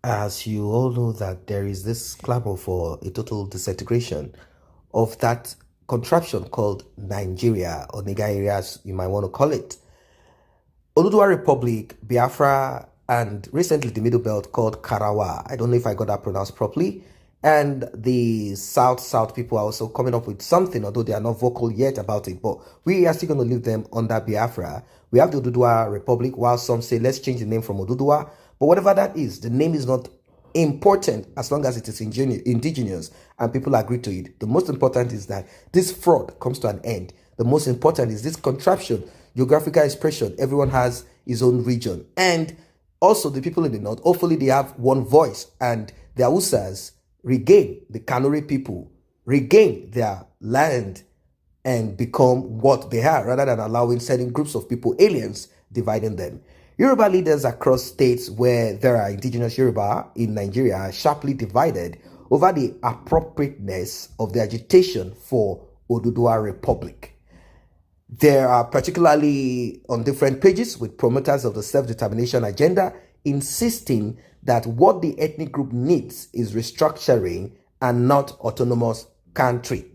As you all know that there is this clamor for a total disintegration of that contraption called Nigeria, or Nigeria as you might want to call it. Oduduwa Republic, Biafra, and recently the Middle Belt called Karawa. I don't know if I got that pronounced properly. And the South people are also coming up with something, although they are not vocal yet about it. But we are still going to leave them under Biafra. We have the Oduduwa Republic, while some say let's change the name from Oduduwa. But whatever that is, the name is not important as long as it is indigenous and people agree to it. The most important is that this fraud comes to an end. The most important is this contraption, geographical expression. Everyone has his own region. And also the people in the north, hopefully they have one voice, and the Hausas regain, the Kanuri people regain their land and become what they are, rather than allowing certain groups of people, aliens, dividing them. Yoruba leaders across states where there are indigenous Yoruba in Nigeria are sharply divided over the appropriateness of the agitation for Oduduwa Republic. There are particularly on different pages with promoters of the self-determination agenda insisting that what the ethnic group needs is restructuring and not autonomous country.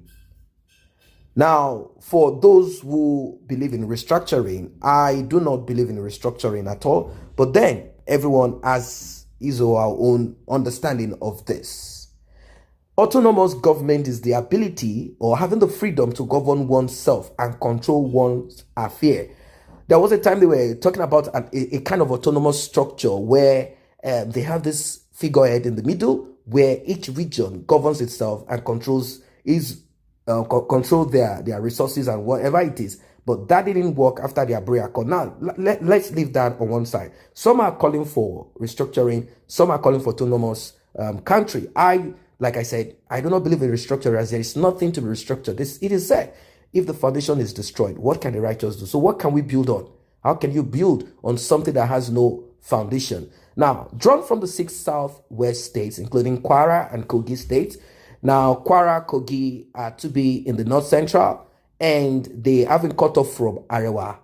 Now, for those who believe in restructuring, I do not believe in restructuring at all. But then everyone has his or her own understanding of this. Autonomous government is the ability or having the freedom to govern oneself and control one's affair. There was a time they were talking about a kind of autonomous structure where they have this figurehead in the middle where each region governs itself and controls their resources and whatever it is. But that didn't work after the Abuja Accord. Now, let's leave that on one side. Some are calling for restructuring. Some are calling for autonomous country. Like I said, I do not believe in restructuring, as there is nothing to be restructured. It is said, if the foundation is destroyed, what can the righteous do? So what can we build on? How can you build on something that has no foundation? Now, drawn from the 6 southwest states, including Kwara and Kogi states. Now, Kwara, Kogi are to be in the north central, and they haven't cut off from Arewa.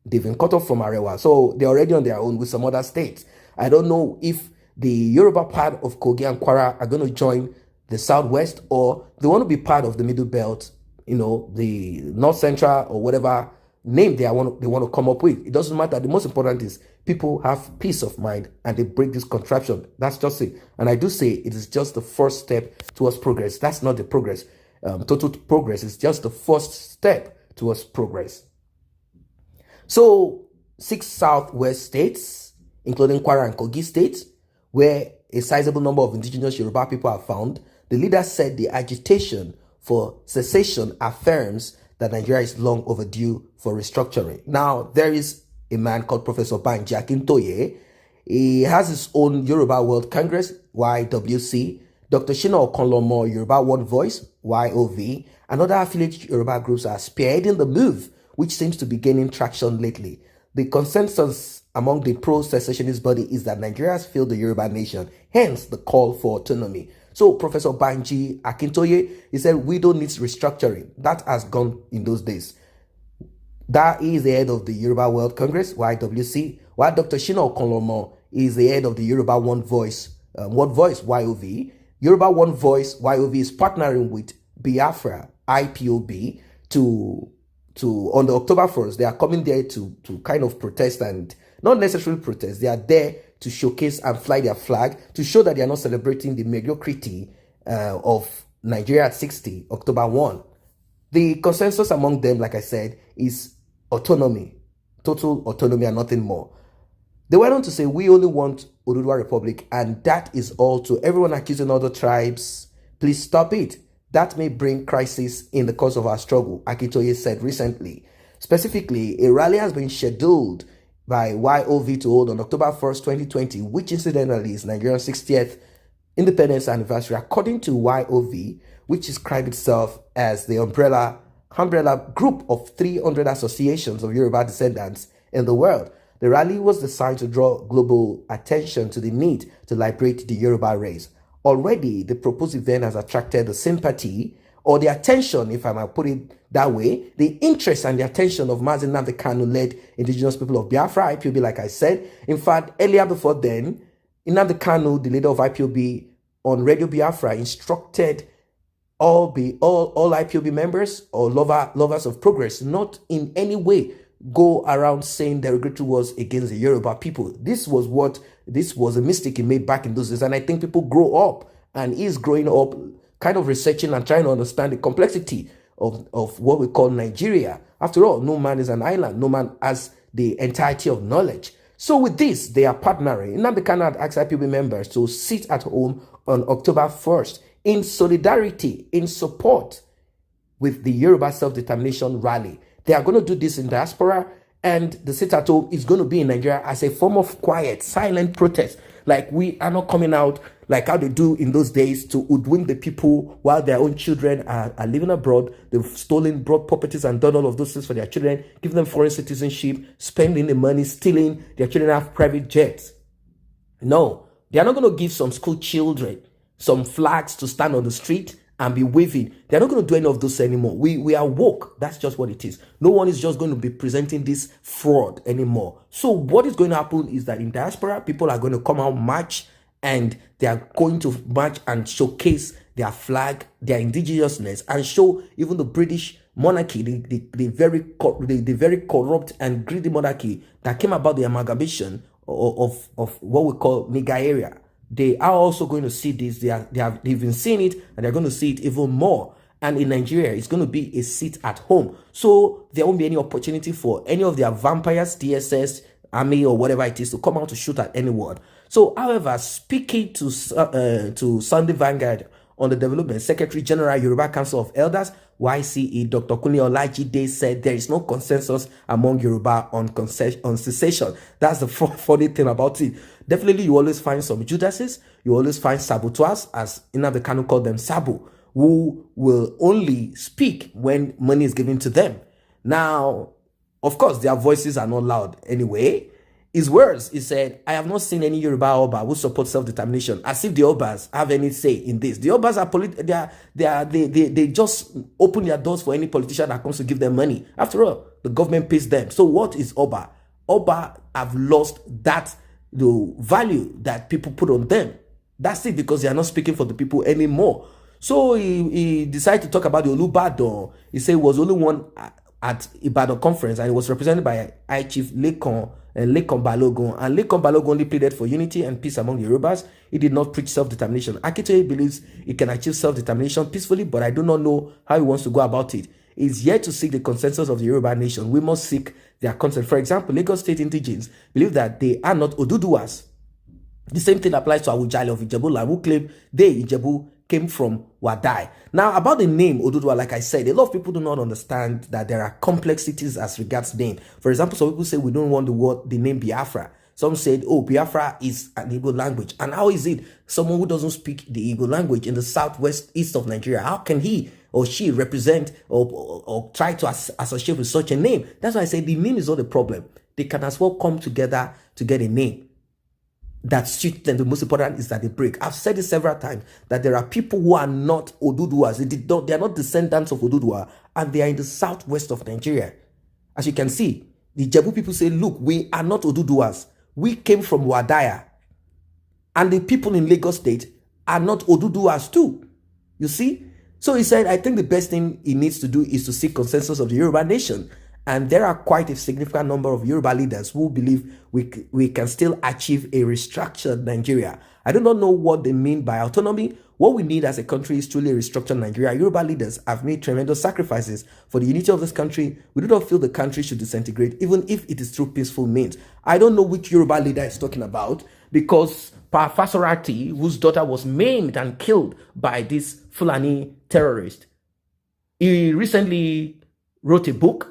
They've been cut off from Arewa. So they're already on their own with some other states. I don't know if the Yoruba part of Kogi and Kwara are going to join the southwest, or they want to be part of the middle belt, the north central, or whatever name they want to come up with. It doesn't matter. The most important is people have peace of mind and they break this contraption. That's just it. And I do say it is just the first step towards progress. That's not the progress. Total progress is just the first step towards progress. So 6 southwest states, including Kwara and Kogi states, where a sizable number of indigenous Yoruba people are found, the leader said the agitation for secession affirms that Nigeria is long overdue for restructuring. Now, there is a man called Professor Banji Akintoye. He has his own Yoruba World Congress, YWC, Dr. Shina Okonlomo, Yoruba One Voice, YOV, and other affiliate Yoruba groups are spearheading the move, which seems to be gaining traction lately. The consensus among the pro-secessionist body is that Nigeria has failed the Yoruba nation, hence the call for autonomy. So Professor Banji Akintoye, he said, we don't need restructuring. That has gone in those days. That is the head of the Yoruba World Congress, YWC, while Dr. Shina Okonlomo is the head of the Yoruba One Voice, YOV. Yoruba One Voice, YOV, is partnering with Biafra, IPOB, to on the October 1st, they are coming there to kind of protest, and not necessarily protest. They are there to showcase and fly their flag to show that they are not celebrating the mediocrity of Nigeria at 60, October 1. The consensus among them, like I said, is autonomy, total autonomy and nothing more. They went on to say, we only want Oduduwa Republic, and that is all. To everyone accusing other tribes, please stop it. That may bring crisis in the course of our struggle, Akintoye said recently. Specifically, a rally has been scheduled by YOV to hold on October 1st, 2020, which incidentally is Nigeria's 60th independence anniversary, according to YOV, which describes itself as the umbrella group of 300 associations of Yoruba descendants in the world. The rally was designed to draw global attention to the need to liberate the Yoruba race. Already, the proposed event has attracted the sympathy or the attention, if I might put it that way, the interest and the attention of Mazi Nnamdi Kanu-led indigenous people of Biafra, IPOB, like I said. In fact, earlier before then, Nnamdi Kanu, the leader of IPOB, on Radio Biafra instructed all IPOB members or lovers of progress not in any way go around saying derogatory words against the Yoruba people. This was a mistake he made back in those days, and I think people grow up, and he's growing up kind of researching and trying to understand the complexity of what we call Nigeria. After all, no man is an island. No man has the entirety of knowledge. So with this, they are partnering. Nnamdi Kanu had asked IPOB members to sit at home on October 1st in solidarity, in support with the Yoruba self-determination rally. They are going to do this in diaspora, and the sit at home is going to be in Nigeria as a form of quiet, silent protest. Like, we are not coming out like how they do in those days to hoodwink the people while their own children are living abroad. They've stolen broad properties and done all of those things for their children, give them foreign citizenship, spending the money, stealing. Their children have private jets. No, they are not going to give some school children some flags to stand on the street and be waving. They're not going to do any of those anymore. We are woke. That's just what it is. No one is just going to be presenting this fraud anymore. So what is going to happen is that in diaspora, people are going to come out, march, and they are going to march and showcase their flag, their indigenousness, and show even the British monarchy, the very corrupt and greedy monarchy that came about the amalgamation of what we call nigger area. They are also going to see this. They've been seeing it, and they're going to see it even more. And in Nigeria, it's going to be a sit at home. So there won't be any opportunity for any of their vampires, DSS, army, or whatever it is to come out to shoot at anyone. So, however, speaking to Sunday Vanguard on the development, Secretary General Yoruba Council of Elders, YCE, Dr. Kunle Olajide, said there is no consensus among Yoruba on secession. That's the funny thing about it. Definitely, you always find some Judases, you always find saboteurs, as Nnamdi Kanu called them, Sabu, who will only speak when money is given to them. Now, of course, their voices are not loud anyway. His words, he said, I have not seen any Yoruba Oba who support self-determination, as if the Obas have any say in this. The Obas they just open their doors for any politician that comes to give them money. After all, the government pays them. So what is Oba? Oba have lost the value that people put on them. That's it, because they are not speaking for the people anymore. So he decided to talk about the Olubadan. He said he was only one at Ibadan conference, and it was represented by High Chief Lekan Balogun. And Lekan Balogun only pleaded for unity and peace among the Yorubas. He did not preach self-determination. Akitoye believes he can achieve self-determination peacefully, but I do not know how he wants to go about it. He's yet to seek the consensus of the Yoruba nation. We must seek their consent. For example, Lagos State indigenes believe that they are not Oduduwas. The same thing applies to Awujale of Ijebu, who claim they, Ijebu, came from Wadai. Now, about the name Oduduwa, like I said, a lot of people do not understand that there are complexities as regards name. For example, some people say we don't want the name Biafra. Some said, oh, Biafra is an Igbo language. And how is it someone who doesn't speak the Igbo language in the southwest east of Nigeria, how can he or she represent or try to associate with such a name? That's why I say the name is not the problem. They can as well come together to get a name that suits them. The most important is that they break. I've said it several times that there are people who are not Oduduwas. They are not descendants of Oduduwa, and they are in the southwest of Nigeria. As you can see, the Ijebu people say, look, we are not Oduduwas. We came from Wadaya. And the people in Lagos State are not Oduduwas too. You see? So he said, I think the best thing he needs to do is to seek consensus of the Yoruba nation. And there are quite a significant number of Yoruba leaders who believe we can still achieve a restructured Nigeria. I do not know what they mean by autonomy. What we need as a country is truly a restructured Nigeria. Yoruba leaders have made tremendous sacrifices for the unity of this country. We do not feel the country should disintegrate, even if it is through peaceful means. I don't know which Yoruba leader is talking about, because Pa Fasorati, whose daughter was maimed and killed by this Fulani terrorist, he recently wrote a book.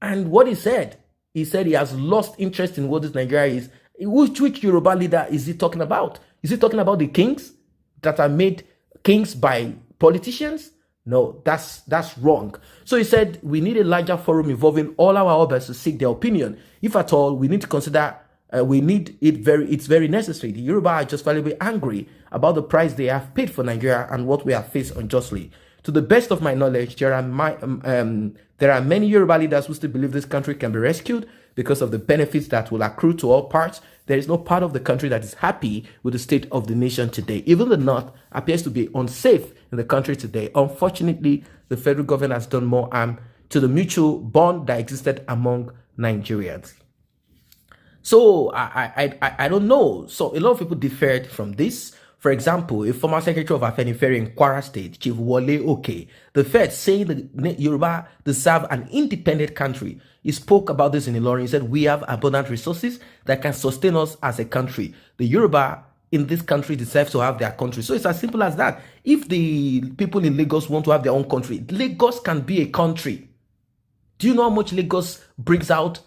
And what he said he has lost interest in what this Nigeria is. Which Yoruba leader is he talking about? Is he talking about the kings that are made kings by politicians? No, that's wrong. So he said we need a larger forum involving all our obas to seek their opinion. If at all, we need to consider, it's very necessary. The Yoruba are justifiably angry about the price they have paid for Nigeria and what we have faced unjustly. To the best of my knowledge, there are many Yoruba leaders who still believe this country can be rescued. because of the benefits that will accrue to all parts. There is no part of the country that is happy with the state of the nation today. Even the North appears to be unsafe in the country today. Unfortunately, the federal government has done more harm to the mutual bond that existed among Nigerians. So I don't know. So a lot of people differed from this. For example, a former secretary of Afenifere in Kwara State, Chief Wole Oke, the Fed saying the Yoruba deserve an independent country. He spoke about this in Ilorin. He said, we have abundant resources that can sustain us as a country. The Yoruba in this country deserve to have their country. So it's as simple as that. If the people in Lagos want to have their own country, Lagos can be a country. Do you know how much Lagos brings out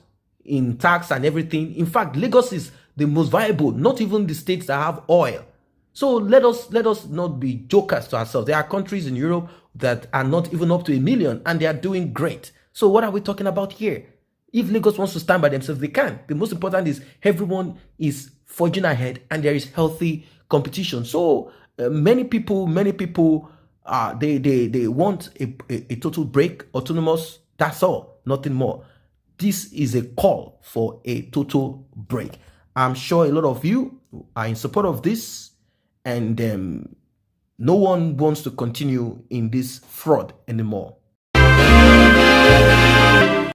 in tax and everything? In fact, Lagos is the most viable, not even the states that have oil. So let us not be jokers to ourselves. There are countries in Europe that are not even up to 1 million and they are doing great. So what are we talking about here? If Lagos wants to stand by themselves, they can. The most important is everyone is forging ahead and there is healthy competition. So many people, they want a total break, autonomous. That's all, nothing more. This is a call for a total break. I'm sure a lot of you are in support of this. And no one wants to continue in this fraud anymore.